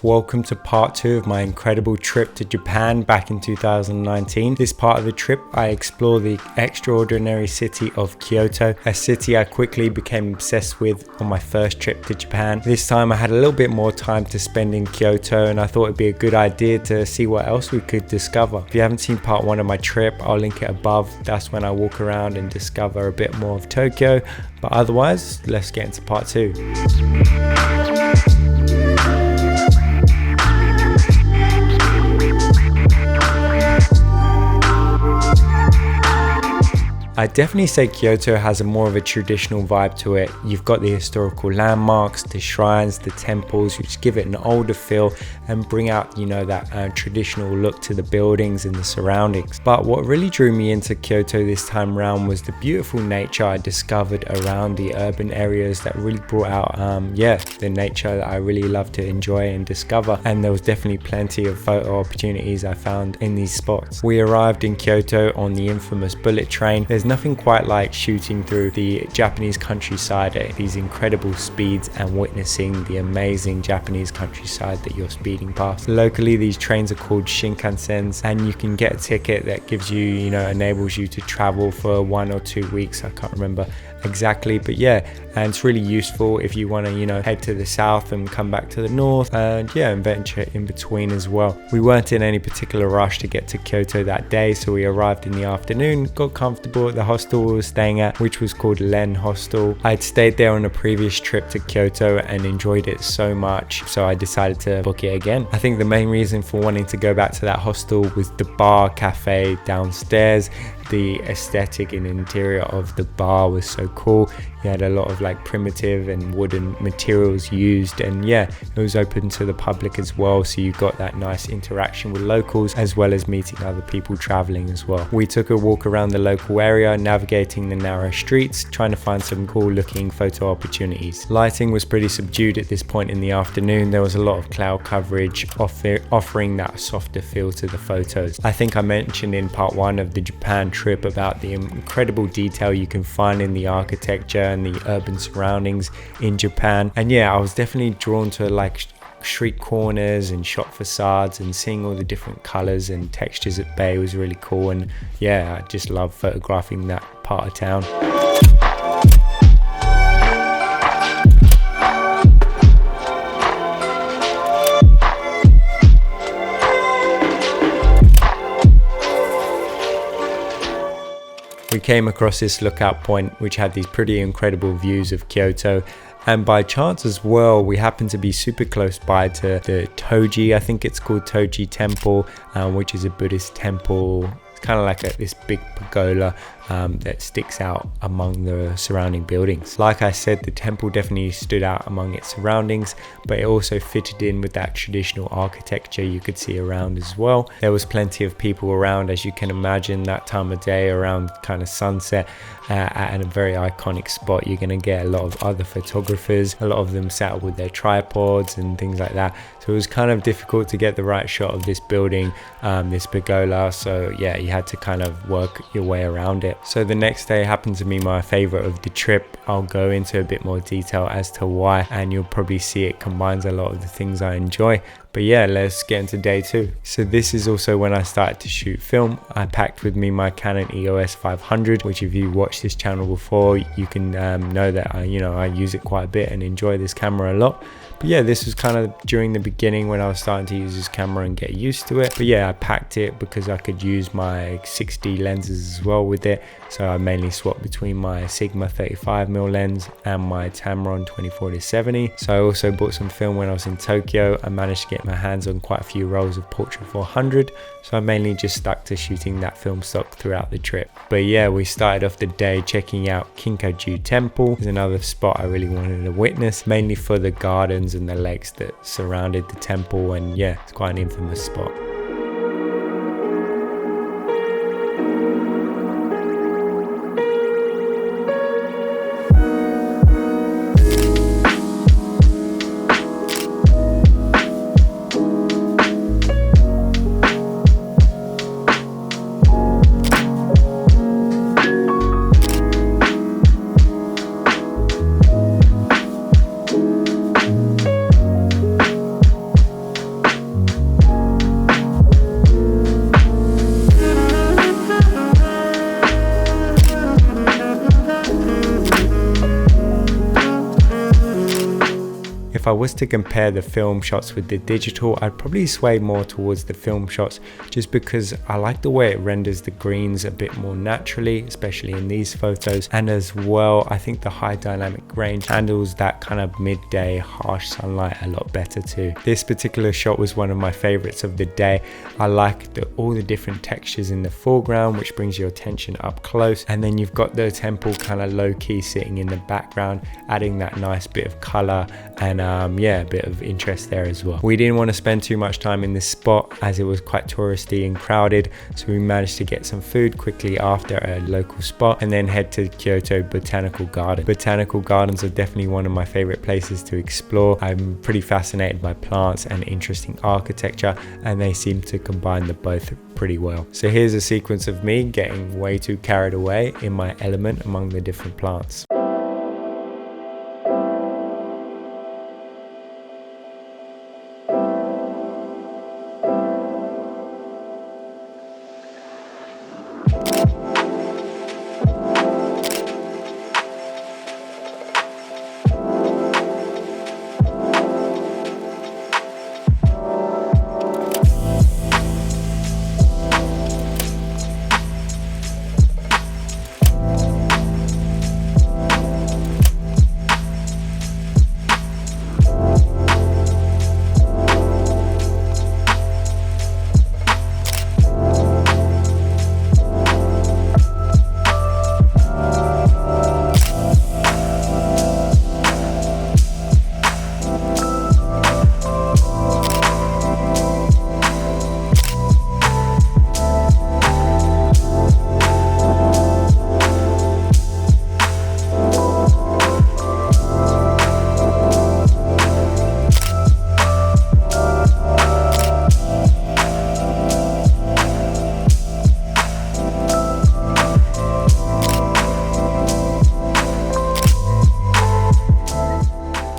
Welcome to part 2 of my incredible trip to Japan back in 2019. This part of the trip, I explore the extraordinary city of Kyoto, a city I quickly became obsessed with on my first trip to Japan. This time I had a little bit more time to spend in Kyoto and I thought it'd be a good idea to see what else we could discover. If you haven't seen part 1 of my trip, I'll link it above. That's when I walk around and discover a bit more of Tokyo. But otherwise, let's get into part 2. I'd definitely say Kyoto has a more of a traditional vibe to it. You've got the historical landmarks, the shrines, the temples, which give it an older feel and bring out, that traditional look to the buildings and the surroundings. But what really drew me into Kyoto this time around was the beautiful nature I discovered around the urban areas that really brought out, the nature that I really love to enjoy and discover. And there was definitely plenty of photo opportunities I found in these spots. We arrived in Kyoto on the infamous bullet train. There's nothing quite like shooting through the Japanese countryside at these incredible speeds and witnessing the amazing Japanese countryside that you're speeding past. Locally, these trains are called Shinkansens, and you can get a ticket that gives you, enables you to travel for 1 or 2 weeks. I can't remember exactly, but and it's really useful if you want to head to the south and come back to the north and venture in between as well. We weren't in any particular rush to get to Kyoto that day, so we arrived in the afternoon, got comfortable at the hostel we were staying at, which was called Len Hostel. I'd stayed there on a previous trip to Kyoto and enjoyed it so much, so I decided to book it again. I think the main reason for wanting to go back to that hostel was the bar cafe downstairs. The aesthetic and interior of the bar was so cool. You had a lot of primitive and wooden materials used, and it was open to the public as well, so you got that nice interaction with locals as well as meeting other people traveling as well. We took a walk around the local area, navigating the narrow streets, trying to find some cool looking photo opportunities. Lighting was pretty subdued at this point in the afternoon. There was a lot of cloud coverage offering that softer feel to the photos. I think I mentioned in part 1 of the Japan trip about the incredible detail you can find in the architecture and the urban surroundings in Japan, and I was definitely drawn to street corners and shop facades, and seeing all the different colors and textures at bay was really cool. And I just love photographing that part of town. We came across this lookout point which had these pretty incredible views of Kyoto, and by chance as well we happened to be super close by to the I think it's called Tochi Temple, which is a Buddhist temple. It's kind of like this big pergola that sticks out among the surrounding buildings. Like I said, the temple definitely stood out among its surroundings, but it also fitted in with that traditional architecture you could see around as well. There was plenty of people around, as you can imagine, that time of day around kind of sunset at a very iconic spot. You're going to get a lot of other photographers, a lot of them sat with their tripods and things like that. So it was kind of difficult to get the right shot of this building, this pergola. So you had to kind of work your way around it. So the next day happened to be my favorite of the trip. I'll go into a bit more detail as to why, and you'll probably see it combines a lot of the things I enjoy. But let's get into day 2. So this is also when I started to shoot film. I packed with me my Canon EOS 500, which if you watched this channel before, you can know that I use it quite a bit and enjoy this camera a lot. But this was kind of during the beginning when I was starting to use this camera and get used to it. But I packed it because I could use my 6D lenses as well with it. So I mainly swapped between my Sigma 35mm lens and my Tamron 24-70. So I also bought some film when I was in Tokyo. I managed to get my hands on quite a few rolls of Portra 400. So I mainly just stuck to shooting that film stock throughout the trip. But we started off the day checking out Kinkajou Temple. It's another spot I really wanted to witness, mainly for the gardens and the lakes that surrounded the temple, and it's quite an infamous spot. if I was to compare the film shots with the digital, I'd probably sway more towards the film shots, just because I like the way it renders the greens a bit more naturally, especially in these photos. And as well, I think the high dynamic range handles that kind of midday harsh sunlight a lot better too. This particular shot was one of my favorites of the day. I like all the different textures in the foreground, which brings your attention up close, and then you've got the temple kind of low-key sitting in the background, adding that nice bit of color and yeah, a bit of interest there as well. We didn't want to spend too much time in this spot as it was quite touristy and crowded, so we managed to get some food quickly after a local spot and then head to Kyoto Botanical Gardens. Botanical Gardens are definitely one of my favorite places to explore. I'm pretty fascinated by plants and interesting architecture, and they seem to combine the both pretty well. So here's a sequence of me getting way too carried away in my element among the different plants.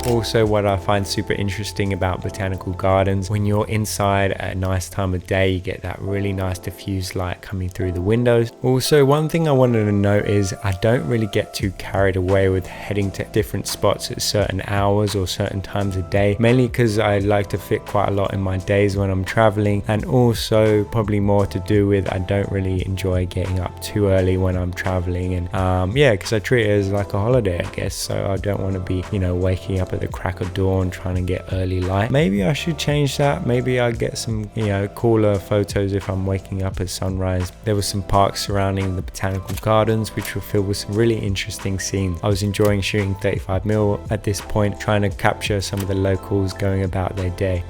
Also, what I find super interesting about Botanical Gardens, when you're inside at a nice time of day, you get that really nice diffused light coming through the windows. Also, one thing I wanted to note is I don't really get too carried away with heading to different spots at certain hours or certain times of day, mainly because I like to fit quite a lot in my days when I'm traveling, and also probably more to do with I don't really enjoy getting up too early when I'm traveling, and yeah, because I treat it as like a holiday, I guess, so I don't want to be, you know, waking up at the crack of dawn trying to get early light. Maybe I should change that. Maybe I'll get some, you know, cooler photos if I'm waking up at sunrise. There were some parks surrounding the Botanical Gardens which were filled with some really interesting scenes. I was enjoying shooting 35mm at this point, trying to capture some of the locals going about their day.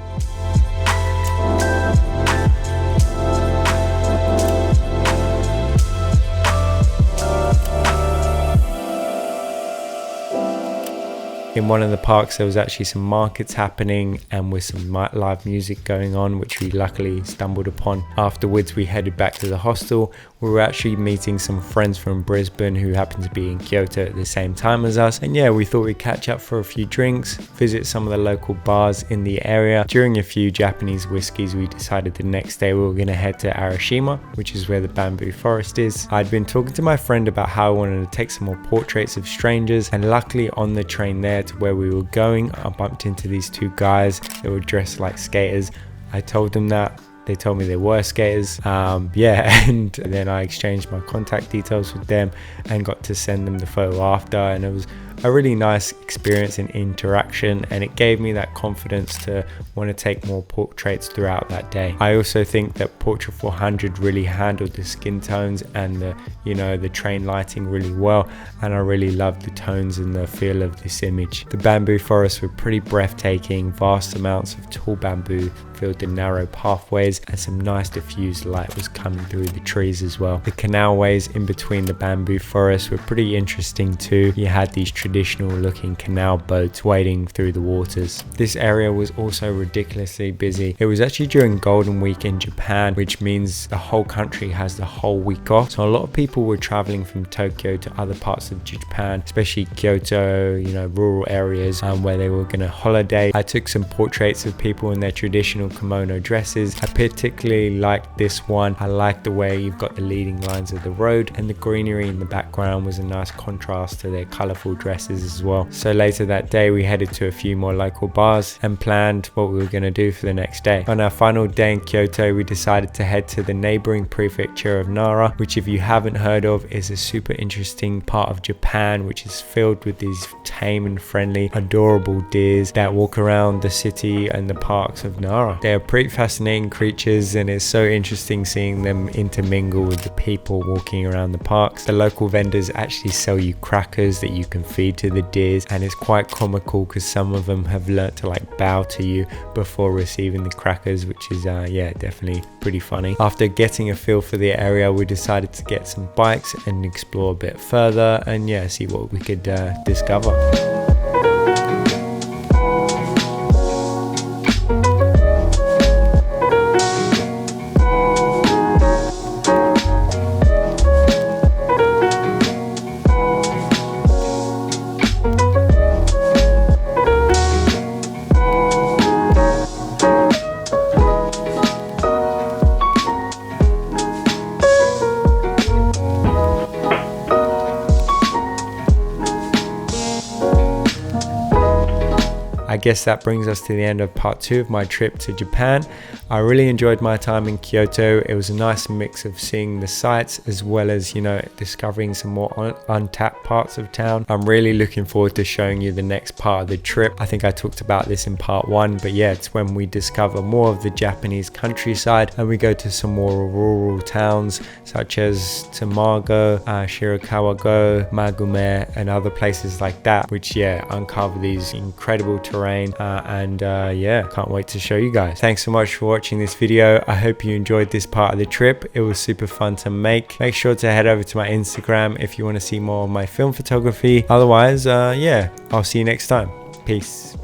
In one of the parks there was actually some markets happening and with some live music going on, which we luckily stumbled upon. Afterwards we headed back to the hostel. We were actually meeting some friends from Brisbane who happened to be in Kyoto at the same time as us, and yeah, we thought we'd catch up for a few drinks, visit some of the local bars in the area. During a few Japanese whiskeys, we decided the next day we were going to head to Arashima, which is where the bamboo forest is. I'd been talking to my friend about how I wanted to take some more portraits of strangers, and luckily on the train there to where we were going, I bumped into these two guys that were dressed like skaters. I told them that. They told me they were skaters, yeah, and then I exchanged my contact details with them and got to send them the photo after, and it was a really nice experience and interaction, and it gave me that confidence to want to take more portraits throughout that day. I also think that Portra 400 really handled the skin tones and the, you know, the train lighting really well, and I really loved the tones and the feel of this image. The bamboo forests were pretty breathtaking, vast amounts of tall bamboo filled the narrow pathways, and some nice diffused light was coming through the trees as well. The canalways in between the bamboo forests were pretty interesting too. You had these traditional looking canal boats wading through the waters. This area was also ridiculously busy. It was actually during Golden Week in Japan, which means the whole country has the whole week off. So a lot of people were traveling from Tokyo to other parts of Japan, especially Kyoto, you know, rural areas where they were going to holiday. I took some portraits of people in their traditional kimono dresses. I particularly liked this one. I liked the way you've got the leading lines of the road, and the greenery in the background was a nice contrast to their colorful dresses. places as well. So later that day we headed to a few more local bars and planned what we were going to do for the next day. On our final day in Kyoto, we decided to head to the neighboring prefecture of Nara, which if you haven't heard of is a super interesting part of Japan, which is filled with these tame and friendly, adorable deers that walk around the city and the parks of Nara. They are pretty fascinating creatures, and it's so interesting seeing them intermingle with the people walking around the parks. The local vendors actually sell you crackers that you can feed to the deers, and it's quite comical because some of them have learnt to like bow to you before receiving the crackers, which is yeah, definitely pretty funny. After getting a feel for the area, we decided to get some bikes and explore a bit further and yeah, see what we could discover. I guess that brings us to the end of part 2 of my trip to Japan. I really enjoyed my time in Kyoto. It was a nice mix of seeing the sights as well as, you know, discovering some more untapped parts of town. I'm really looking forward to showing you the next part of the trip. I think I talked about this in part 1, but yeah, it's when we discover more of the Japanese countryside and we go to some more rural towns such as Tamago, Shirakawa-go, Magume and other places like that, which yeah, uncover these incredible terrain and yeah, can't wait to show you guys. Thanks so much for watching this video. I hope you enjoyed this part of the trip. It was super fun to make. Make sure to head over to my Instagram if you want to see more of my film photography. Otherwise, yeah, I'll see you next time. Peace.